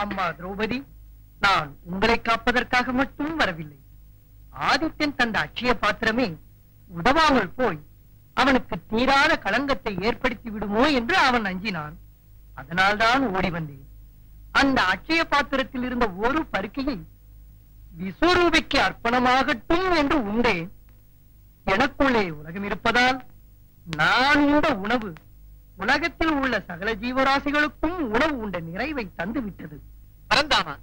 அம்மா திரௌபதி, நான் உங்களை காப்பதற்காக மட்டும் வரவில்லை. ஆதித்தன் தந்த அட்சய பாத்திரமே உதவாமல் போய் அவனுக்கு தீரான களங்கத்தை ஏற்படுத்தி விடுமோ என்று அவன் அஞ்சினான். அதனால்தான் ஓடி வந்தேன். அந்த அட்சய பாத்திரத்தில் இருந்த ஒரு பருக்கையை விஸ்வரூபிக்கு அர்ப்பணமாகட்டும் என்று உண்டேன். எனக்குள்ளே உலகம் இருப்பதால் நான் உண்ட உணவு உலகத்தில் உள்ள சகல ஜீவராசிகளுக்கும் உணவு உண்ட நிறைவை தந்துவிட்டது. பரந்தாமா,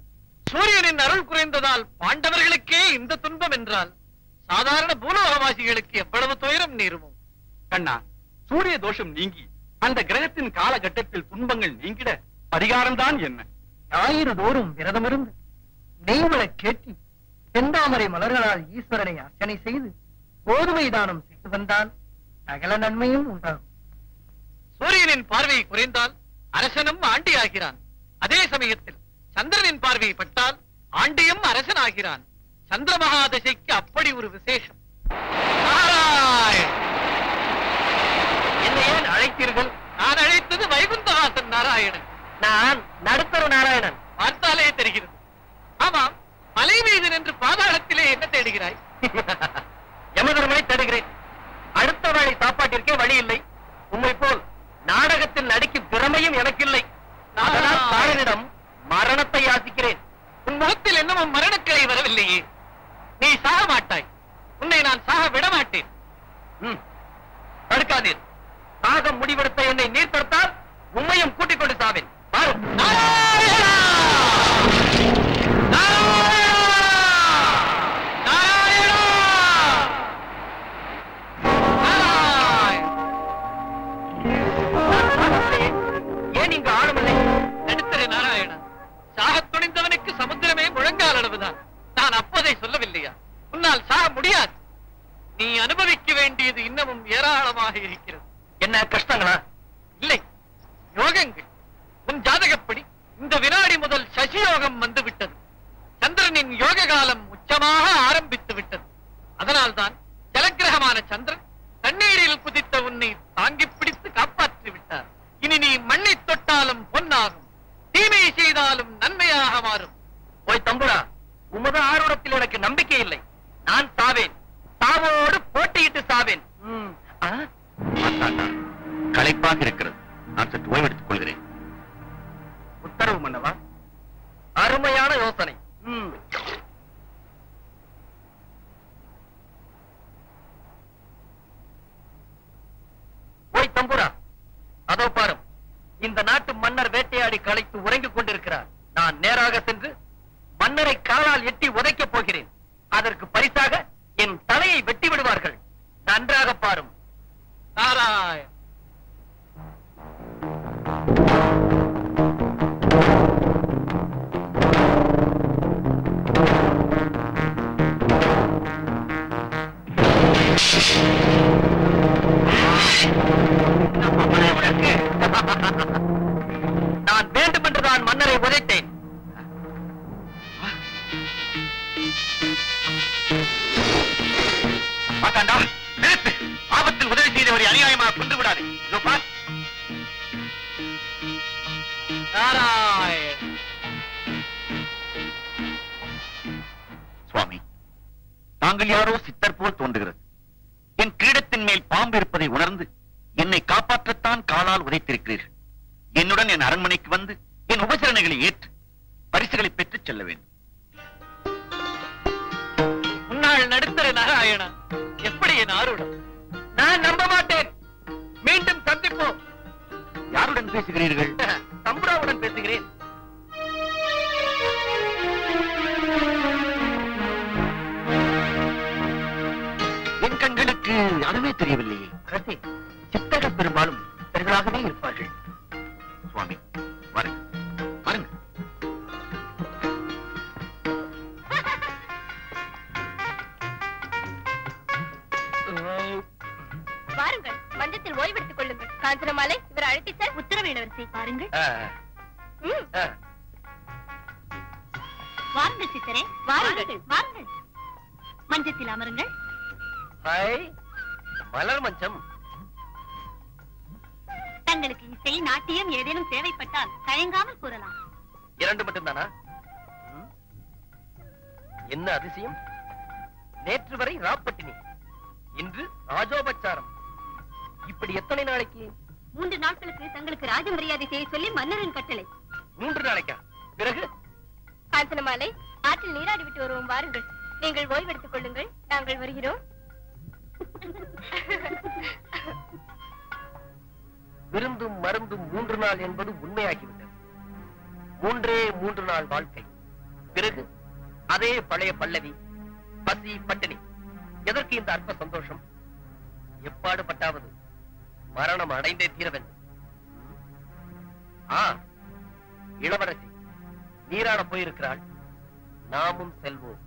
சூரியனின் அருள் குறைந்ததால் பாண்டவர்களுக்கே இந்த துன்பம் என்றால் சாதாரண பூலோகவாசிகளுக்கு எவ்வளவு துயரம் நேருமோ? கண்ணா, சூரிய தோஷம் நீங்கி அந்த கிரகத்தின் காலகட்டத்தில் துன்பங்கள் நீங்கிட பரிகாரம் தான் என்ன? ஞாயிறு தோறும் விரதமிருந்து நெய்வள கேட்டி செந்தாமரை மலர்களால் ஈஸ்வரனை அர்ச்சனை செய்து கோதுமை தானம் செய்து வந்தால் சகல நன்மையும் உண்டாகும். சூரியனின் பார்வை குறைந்தால் அரசனும் ஆண்டி ஆகிறான். அதே சமயத்தில் சந்திரனின் பார்வை பட்டால் ஆண்டியும் அரசன் ஆகிறான். சந்திர மகாதசைக்கு அப்படி ஒரு விசேஷம். என்னை ஏன் அழைத்தீர்கள்? நான் அழைத்தது வைகுந்தவாசன் நாராயணன். நான் நடுத்தர நாராயணன். பார்த்தாலே தெரிகிறது. ஆமாம், மலை மீது நின்று பாதாளத்திலே என்ன தேடுகிறாய்? யமதர்மனை தேடுகிறேன். அடுத்த வேளை சாப்பாட்டிற்கே வழி இல்லை. உண்மை போல் நாடகத்தில் நடிக்கும் திறமையும் எனக்கு இல்லை. அதனால் தாரனிடம் மரணத்தை யாசிக்கிறேன். உன் முகத்தில் என்னமும் மரணக்கிளை வரவில்லையே. நீ சாக மாட்டாய். உன்னை நான் சாக விட மாட்டேன். தடுக்காதீர். சாக முடிவெடுத்த என்னை நீர் தடுத்தால் உண்மையும் கூட்டிக் கொண்டு சாவேன். ஏன் இங்கு ஆழமில்லை? நடுத்தர நாராயணா, சாகத் துணிந்தவனுக்கு சமுத்திரமே முழங்கால் அளவுதான். நான் அப்போதை சொல்லவில்லையா? உன்னால் சாக முடியாது. நீ அனுபவிக்க வேண்டியது இன்னமும் ஏராளமாக இருக்கிறது. என்ன கஷ்டங்களா? இல்லை, யோகங்கள். உன் ஜாதகப்படி இந்த வினாடி முதல் சசியோகம் வந்து விட்டது. சந்திரனின் யோக காலம் உச்சமாக ஆரம்பித்து விட்டது. அதனால்தான் ஜலக்கிரகமான சந்திரன் தண்ணீரில் குதித்த உன்னை தாங்கி பிடித்து காப்பாற்றி விட்டார். இனி நீ மண்ணை தொட்டாலும் பொன்னாகும், தீமை செய்தாலும் நன்மையாக மாறும். போய் தம்புரா, உமது ஆர்வத்தில் எனக்கு நம்பிக்கை இல்லை. நான் சாவேன். சாவோடு போட்டியிட்டு சாவேன். களைப்பாக இருக்கிறது. நான் சற்று ஓய்வெடுத்துக் கொள்கிறேன். உத்தரவு மன்னவா. அருமையான யோசனை. போய் தம்புரா, அதோ பாரும், இந்த நாட்டு மன்னர் வேட்டையாடி களைத்து உறங்கிக் கொண்டிருக்கிறார். நான் நேராக சென்று மன்னரை காலால் எட்டி உதைக்கப் போகிறேன். அதற்கு பரிசாக என் தலையை வெட்டி விடுவார்கள். நன்றாக பாரும். நாராயண நான் வேண்டுமென்றுதான் மன்னரை உதைத்தேன். மாட்டாண்டா, நிறுத்து. ஆபத்தில் உதவி செய்தவரை அநியாயமாக கொண்டு விடாது. நாராயண சுவாமி, தாங்கள் யாரோ சித்தர் போல் தோன்றுகிறது. என் கிரீடத்தின் மேல் பாம்பு இருப்பதை உணர்ந்து என்னை காப்பாற்றத்தான் காலால் உதைத்திருக்கிறீர்கள். என்னுடன் என் அரண்மனைக்கு வந்து என் உபசரணைகளை ஏற்று பரிசுகளை பெற்றுச் செல்ல வேண்டும். முன்னாள் நடுத்தர நாராயணா, எப்படி என் ஆர்வம்? நான் நம்ப மாட்டேன். மீண்டும் சந்திப்போம். யாருடன் பேசுகிறீர்கள்? தம்புராவுடன் பேசுகிறேன். என் கண்களுக்கு அதுவே தெரியவில்லையே. அரசே, சித்தர்கள் பெரும்பாலும் சித்தர்களாகவே இருப்பார்கள். சுவாமி, வாருங்க வாருங்க. வாருங்கள், மஞ்சத்தில் ஓய்வெடுத்துக் கொள்ளுங்கள். காஞ்சனமாலை, இவர் அழைத்து உத்தரவு இளவரசி. பாருங்கள். வாருங்கள் சித்தரே, வாருங்கள் வாருங்கள். மஞ்சத்தில் அமருங்கள். மலர் மஞ்சம். தங்களுக்கு இசை, நாட்டியம் ஏதேனும் தேவைப்பட்டால் தயங்காமல் கூறலாம். 2 மட்டும்தானா? என்ன அதிசயம்! நேற்று வரை ராப்பட்டினி, இன்று ராஜோபச்சாரம். இப்படி எத்தனை நாளைக்கு? 3 நாட்களுக்கு தங்களுக்கு ராஜ மரியாதை செய்ய சொல்லி மன்னரின் கட்டளை. 3 நாளைக்கா? பிறகு? காஞ்சனமாலை, ஆற்றில் நீராடி விட்டு வருவோம், வாருங்கள். நீங்கள் ஓய்வெடுத்துக் கொள்ளுங்கள், நாங்கள் வருகிறோம். விருந்தும் மருந்தும் 3 நாள் என்பது உண்மையாகிவிட்டது. 3 நாள் வாழ்க்கை. பிறகு அதே பழைய பல்லவி, பசி பட்டினி. எதற்கு இந்த அற்ப சந்தோஷம்? எப்பாடுபட்டாவது மரணம் அடைந்தே தீர வேண்டும். இளவரசி நீராட போயிருக்கிறாள், நாமும் செல்வோம்.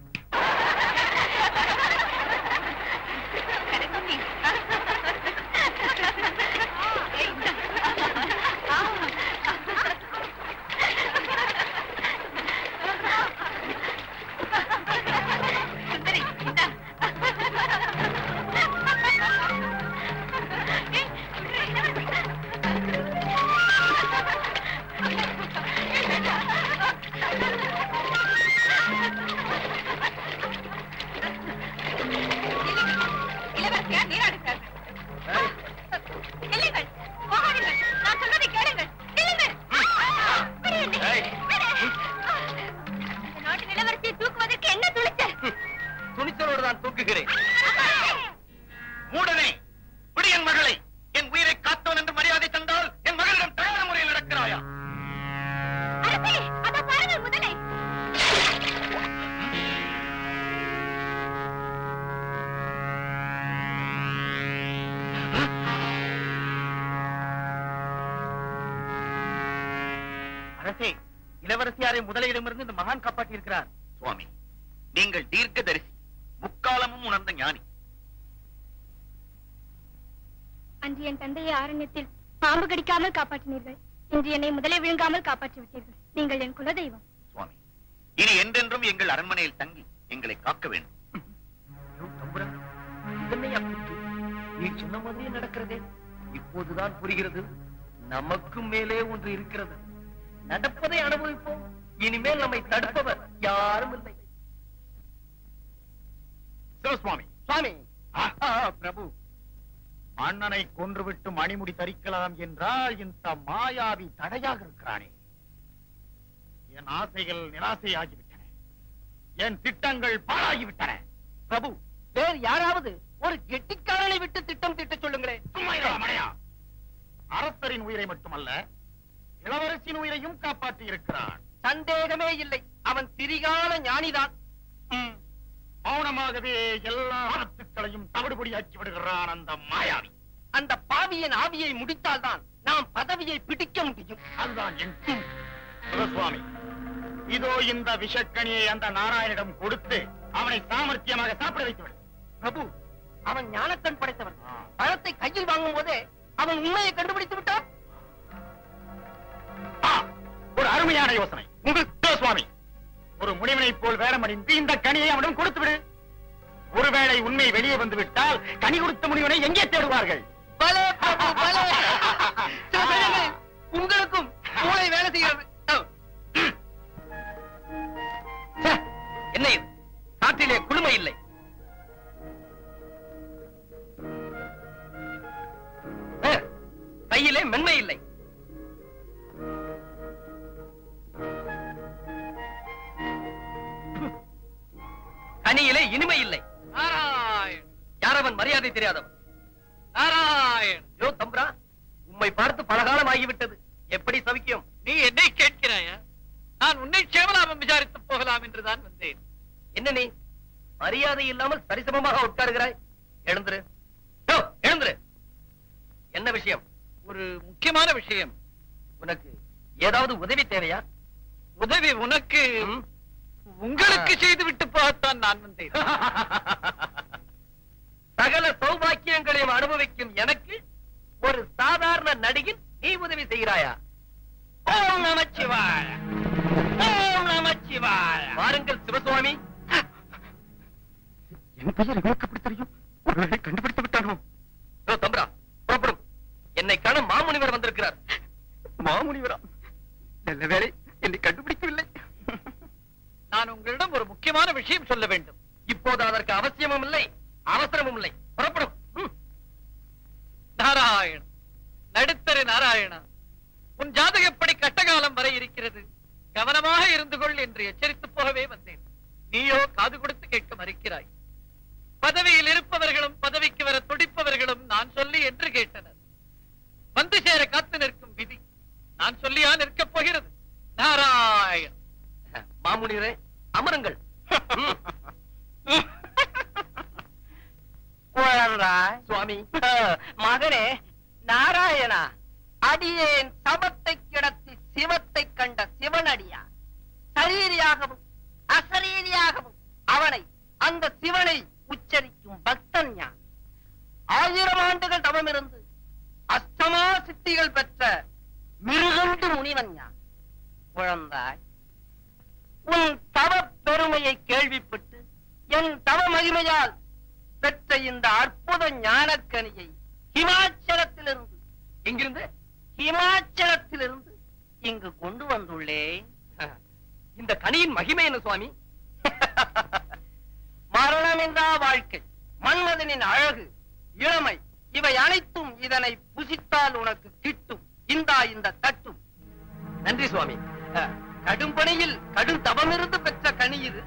இளவரசியாரை முதலையிடமிருந்து இந்த மகான் காப்பாற்றி இருக்கிறார். சுவாமி, நீங்கள் தீர்க்கதரிசி, முக்காலமும் உணர்ந்த ஞானி. அன்று என் தந்தையை ஆரண்யத்தில் பாம்பு கடிக்காமல் காப்பாற்றினீர்கள். இன்று என்னை முதலை விழுங்காமல் காப்பாற்றி விட்டீர்கள். நீங்கள் என் குலதெய்வம். சுவாமி, இனி என்றென்றும் எங்கள் அரண்மனையில் தங்கி எங்களை காக்க வேண்டும். நீ சொன்ன மாதிரியே நடக்கிறதே. இப்போதுதான் புரிகிறது, நமக்கு மேலே ஒன்று இருக்கிறது. நடப்பதை அனுபவிப்போம். இனிமேல் நம்மை தடுப்பவர் யாரும் இல்லை. சிவசுவாமி. சுவாமி. பிரபு, அண்ணனை கொன்றுவிட்டு மணிமுடி தரிக்கலாம் என்றால் இந்த மாயாவி தடையாக இருக்கிறானே. என் ஆசைகள் நிராசையாகிவிட்டன, என் திட்டங்கள் பாழாகிவிட்டன. பிரபு, வேறு யாராவது ஒரு கெட்டிக்காரனை விட்டு திட்டம் திட்ட சொல்லுங்களேன். மனையா, அரசரின் உயிரை மட்டுமல்ல, இளவரசின் உயிரையும் காப்பாற்றி இருக்கிறான். சந்தேகமே இல்லை, அவன் திரிகால ஞானிதான். மௌனமாகவே எல்லா ஆபத்துக்களையும் தவிடுபடியாக்கி விடுகிறான் அந்த மாயாவி. அந்த பாவியின் ஆவியை முடித்தால்தான் நாம் பதவியை பிடிக்க முடியும். அதுதான் என் சுவாமி. இதோ இந்த விஷக்கணியை அந்த நாராயணிடம் கொடுத்து அவனை சாமர்த்தியமாக சாப்பிட வைத்துவிடு. பிரபு, அவன் ஞானக்கண் படைத்தவன். பழத்தை கையில் வாங்கும் போதே அவன் உண்மையை கண்டுபிடித்து விட்டான். ஒரு அருமையான யோசனை. சுவாமி, ஒரு முனிவனை போல் வேடமணிந்து இந்த கனியை அவனிடம் கொடுத்து விடு. ஒருவேளை உண்மை வெளியே வந்து விட்டால் கனி கொடுத்த முனிவனை எங்கே தேடுவார்கள்? உங்களுக்கும் மூளை வேலை செய்கிறது. என்ன இது? காற்றிலே குளுமை இல்லை. கையிலே மென்மை இல்லை. கனியிலே இனிமை இல்லை. நாராயண். யாரவன்? மரியாதை தெரியாதவன். நாராயண். யோ தம்பரா, உம்மை பார்த்து பலகாலம் ஆகிவிட்டது. எப்படி சவிக்கியம்? நீ என்னை கேட்கிறாயா? நான் உன்னை சேவலாமம் விசாரித்து போகலாம் என்றுதான் வந்தேன். என்ன நீ மரியாதை இல்லாமல் சரிசமமாக உட்காருகிறாய்? எழுந்துரு. எழுந்துரு. என்ன விஷயம்? ஒரு முக்கியமான விஷயம். உனக்கு ஏதாவது உதவி தேவையா? உதவி உனக்கு உங்களுக்கு செய்துவிட்டு போகத்தான் நான் வந்தேன். சகல சௌபாக்கியங்களையும் அனுபவிக்கும் எனக்கு ஒரு சாதாரண நடிகின் நீ உதவி செய்கிறாயா? ஓம் நமச்சிவாய, ஓம் நமச்சிவாய. வாருங்கள் சிவசுவாமி. என் பெயர் எனக்கு எப்படி தெரியும்? ஒருவேளை கண்டுபிடித்து விட்டானோ? தம்பரா, புறப்படும். என்னை காண மாமுனிவர் வந்திருக்கிறார். மாமுனிவரா? நல்ல வேலை, என்னை கண்டுபிடிக்கவில்லை. நான் உங்களிடம் ஒரு முக்கியமான விஷயம் சொல்ல வேண்டும். இப்போது அதற்கு அவசியமும் இல்லை, அவசரமும் இல்லை. புறப்படும். நாராயண, நடுத்தர நாராயணா, உன் ஜாதகப்படி கட்டகாலம் வரை இருக்கிறது, கவனமாக இருந்து கொள் என்று எச்சரித்து போகவே வந்தேன். நீயோ காது கொடுத்து கேட்க மறுக்கிறாய். பதவியில் இருப்பவர்களும் பதவிக்கு வர துடிப்பவர்களும் நான் சொல்லி என்று கேட்டனர். வந்து சேர காத்து நிற்கும் விதி நான் சொல்லியா நிற்கப் போகிறது? நாராயண. மாமுனிவரே, அமருங்கள். சுவாமி, மகனே நாராயணா, அடியேன் சபத்தை கிடத்தி சிவத்தை கண்ட சிவனடியா, சரீரியாகவும் அசரீரியாகவும் அவனை, அந்த சிவனை உச்சரிக்கும் பக்தன் ஞான். 1000 ஆண்டுகள் தவமிருந்து அஷ்டமா சித்திகள் பெற்ற மிருகண்டு முனிவன் ஞான். குழந்தாய், உன் தவ பெருமையை கேள்விப்பட்டு என் தவ மகிமையால் பெற்ற இந்த அற்புத ஞானக்கனியை ஹிமாச்சலத்திலிருந்து, எங்கிருந்து? ஹிமாச்சலத்திலிருந்து இங்கு கொண்டு வந்துள்ளேன். இந்த கனியின் மகிமை என்ன சுவாமி? மரணமின்றா வாழ்க்கை, மன்மதனின் அழகு, இளமை, இவை அனைத்தும் இதனை புசித்தால் உனக்கு கிட்டும். இந்த தட்டும். நன்றி சுவாமி. கடும் பணியில் கடும் தவமிருந்து பெற்ற கனி இது.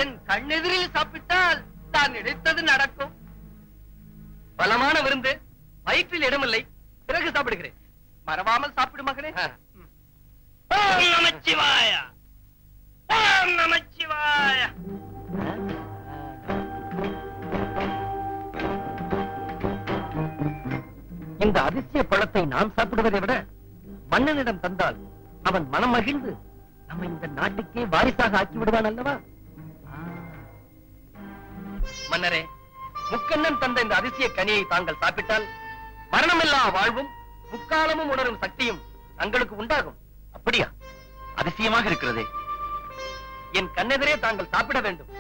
என் கண்ணெதிரில் சாப்பிட்டால் தான் நினைத்தது நடக்கும். பலமான விருந்து, வயிற்றில் இடமில்லை, பிறகு சாப்பிடுகிறேன். மறவாமல் சாப்பிடு மகனே. ஓம் நமச்சிவாய, ஓம் நமச்சிவாய. இந்த அதிசய பழத்தை நான் சாப்பிடுவதை விட மன்னனிடம் தந்தால் அவன் மனம் மகிழ்ந்து நம்ம இந்த நாட்டுக்கே வாரிசாக ஆக்கி விடுவான் அல்லவா? மன்னரே, முக்கண்ணன் தந்த இந்த அதிசய கனியை தாங்கள் சாப்பிட்டால் மரணமில்லா வாழ்வும் முக்காலமும் உணரும் சக்தியும் தங்களுக்கு உண்டாகும். அப்படியா? அதிசயமாக இருக்கிறதே. என் கண்ணெதிரே தாங்கள் சாப்பிட வேண்டும்.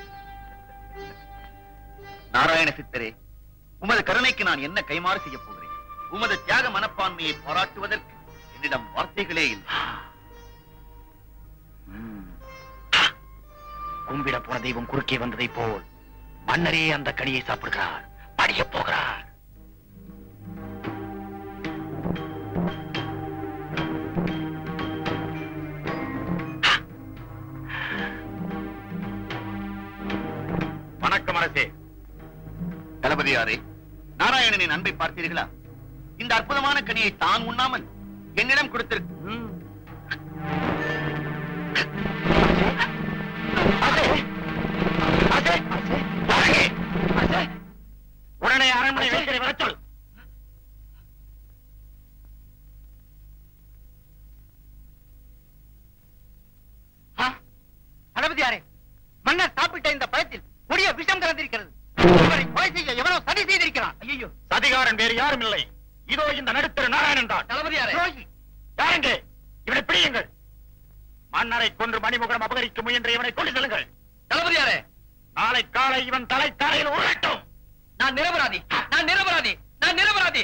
நாராயண சித்தரே, உமது கருணைக்கு நான் என்ன கைமாறு செய்ய போகிறேன்? உமது தியாக மனப்பான்மையை பாராட்டுவதற்கு என்னிடம் வார்த்தைகளே இல்லை. கும்பிட போன தெய்வம் குறுக்கே வந்ததை போல் மன்னரே அந்த கனியை சாப்பிடுகிறார், படிய போகிறார். வணக்கம் அரசே. தளபதியாரே, நாராயணனின் அன்பை பார்த்தீர்களா? இந்த அற்புதமான கனியை தான் உண்ணாமல் என்னிடம் கொடுத்திருக்கு. உடனே அரண்மனை வைத்திரை வர சொல். தளபதியாரே, மன்னர் சாப்பிட்ட இந்த பழத்தில் கொடிய விஷம் கலந்திருக்கிறது. இவரை கொலை செய்ய எவனோ சதி செய்திருக்கிறான். ஐயோ, சதிகாரன் வேறு யாரும் இல்லை, இதோ இந்த நடுத்தர நாராயணன் தான். தளபதியாரே, யாருங்க? இவனை பிடியுங்கள். மன்னரை கொன்று மணிமுகரம் அபகரிக்க முயன்ற இவனை கொண்டு செல்லுங்கள். தளபதியாரே, நாளை காலை இவன் தலை தரையில் உருளட்டும். நான் நிரபராதி, நான் நிரபராதி, நான் நிரபராதி.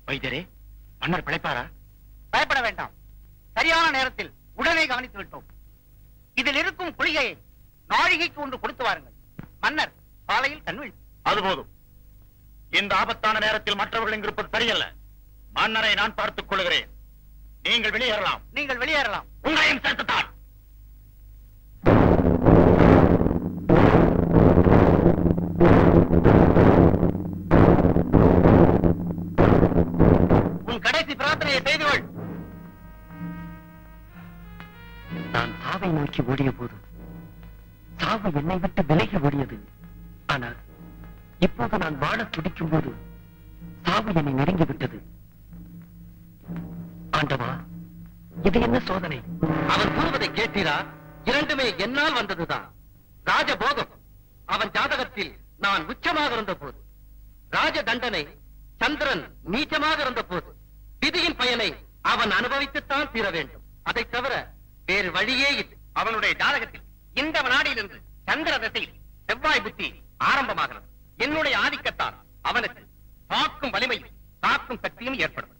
வைத்தியரே, மன்னர் பிழைப்பாரா? பயப்பட வேண்டாம், சரியான நேரத்தில் உடனே கவனித்து விட்டோம். இதில் இருக்கும் குளிகையை நாழிகைக்கு ஒன்று கொடுத்து வாருங்கள். மன்னர் காலையில் கண்விழி. அது போதும். இந்த ஆபத்தான நேரத்தில் மற்றவர்கள் இங்கிருப்பது சரியல்ல. மன்னரை நான் பார்த்துக் கொள்கிறேன். நீங்கள் வெளியேறலாம். நீங்கள் வெளியேறலாம். உங்களையும் சேர்த்துத்தான். உன் கடைசி பிரார்த்தனையை செய்து கொள். நான் சாவை நோக்கி ஓடிய போது சாவு என்னை விட்டு விலகி ஓடியது. ஆனால் இப்போது நான் வாழ துடிக்கும் போது சாவு என்னை நெருங்கி விட்டது. ஆண்டவா, இது என்ன சோதனை? அவன் கூறுவதை கேட்டீரா? இரண்டுமே என்னால் வந்ததுதான். ராஜபோகம் அவன் ஜாதகத்தில் நான் உச்சமாக இருந்த போது, ராஜ தண்டனை சந்திரன் நீச்சமாக இருந்த போது, விதியின் பயனை அவன் அனுபவித்துத்தான் தீர வேண்டும். அதை தவிர வேறு வழியே இல்லை. அவனுடைய ஜாதகத்தில் இந்த வினாடியிலிருந்து சந்திர திசையில் செவ்வாய் புத்தி ஆரம்பமாகிறது. என்னுடைய ஆதிக்கத்தால் அவனுக்கு காக்கும் வலிமையும் காக்கும் சக்தியும் ஏற்படும்.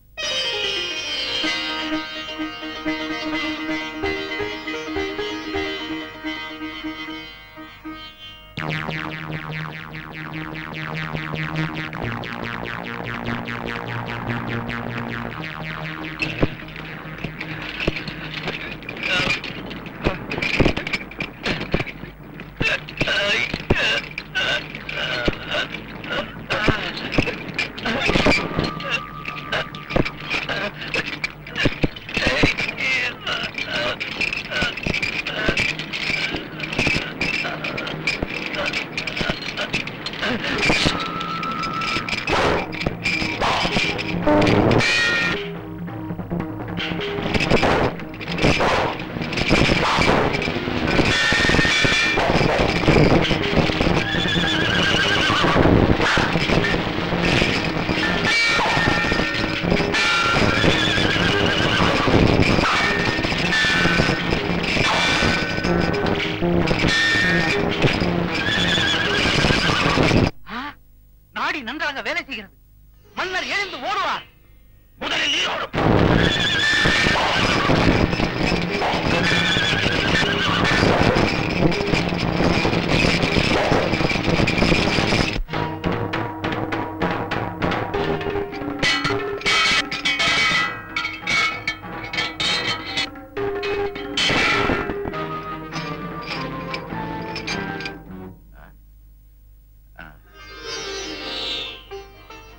நாடி நன்றாக வேலை செய்கிறது. மன்னர் எழுந்து ஓடுவார். முதலில் நீ ஓடும்.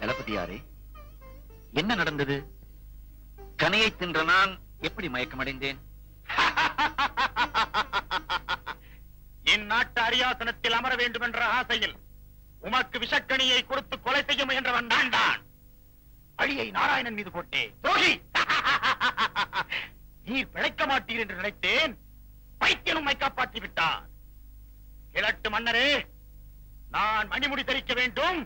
தளபதியாரே, என்ன நடந்தது? கனியை தின்ற நான் எப்படி மயக்கமடைந்தேன்? இந்நாட்டு அரியாசனத்தில் அமர வேண்டும் என்ற ஆசையில் உமக்கு விஷக்கணியை கொடுத்து கொலை செய்ய முயன்றவன் நான் தான். பழியை நாராயணன் மீது போட்டேன். துரோகி! நீர் பிழைக்க மாட்டீர் என்று நினைத்தேன். பைத்தியம் உம்மை காப்பாற்றி விட்டார். கிழட்டு மன்னரே, நான் மணிமுடி தரிக்க வேண்டும்.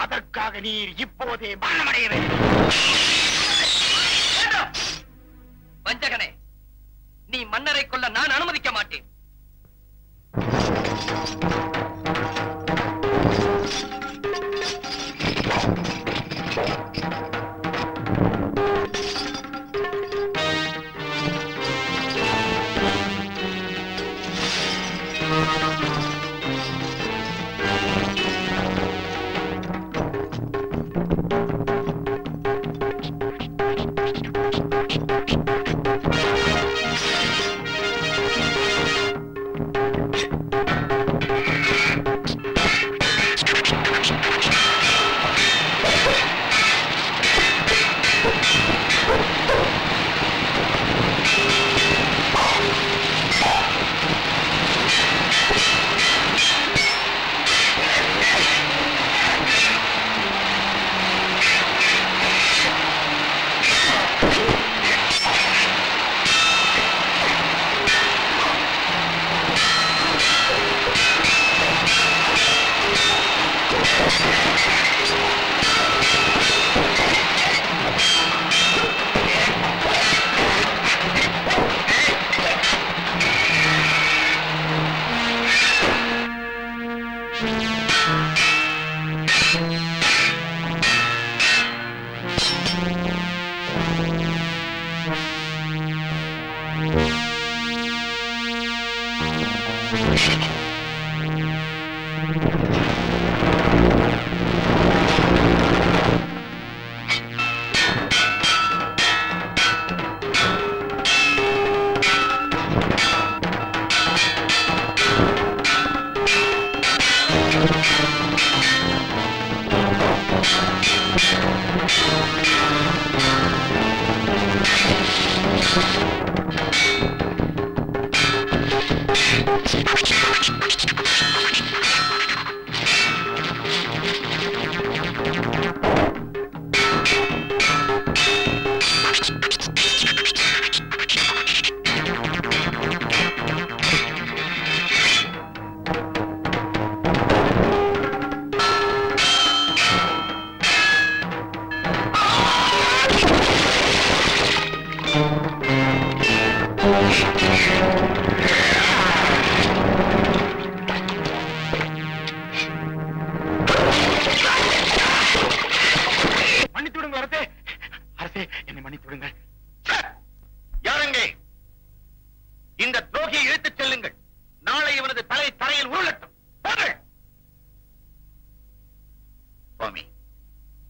அதற்காக நீர் இப்போதே மரணமடைய வேண்டும். வஞ்சகனே, நீ மன்னரை கொல்ல நான் அனுமதிக்க மாட்டேன்.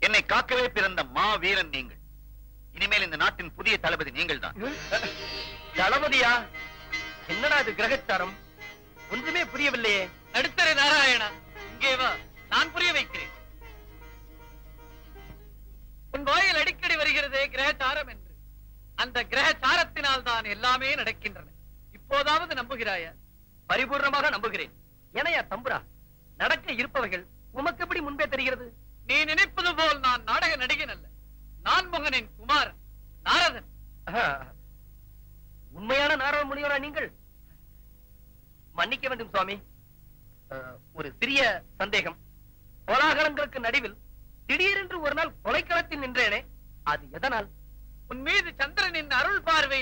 என்னை காக்கவே பிறந்த வீரன் நீங்கள். இனிமேல் இந்த நாட்டின் புதிய தளபதி நீங்கள் தான். தளபதியா? என்னடா இது கிரகச்சாரம்? ஒன்றுமே புரியவில்லையே. நடுத்தர நாராயணா, இங்கே வா, நான் புரிய வைக்கிறேன். உன் வாயில் அடிக்கடி வருகிறதே கிரகச்சாரம் என்று. அந்த கிரகச்சாரத்தினால் தான் எல்லாமே நடக்கின்றன. இப்போதாவது நம்புகிறாயா? பரிபூர்ணமாக நம்புகிறேன். ஏனையா தம்புரா, நடக்க இருப்பவர்கள் உமக்கு எப்படி முன்பே தெரிகிறது? நீ நினைப்பது போல் நான் நாடக நடிகன் அல்ல. நான் மகனின் குமாரன் நாரதன். உண்மையான நாரத முனிவரா நீங்கள்? மன்னிக்க வேண்டும் சுவாமி, ஒரு சிறிய சந்தேகம். கோலாகலங்களுக்கு நடுவில் திடீரென்று ஒரு நாள் கொலைக்களத்தில் நின்றேனே, அது எதனால்? உன் மீது சந்திரனின் அருள் பார்வை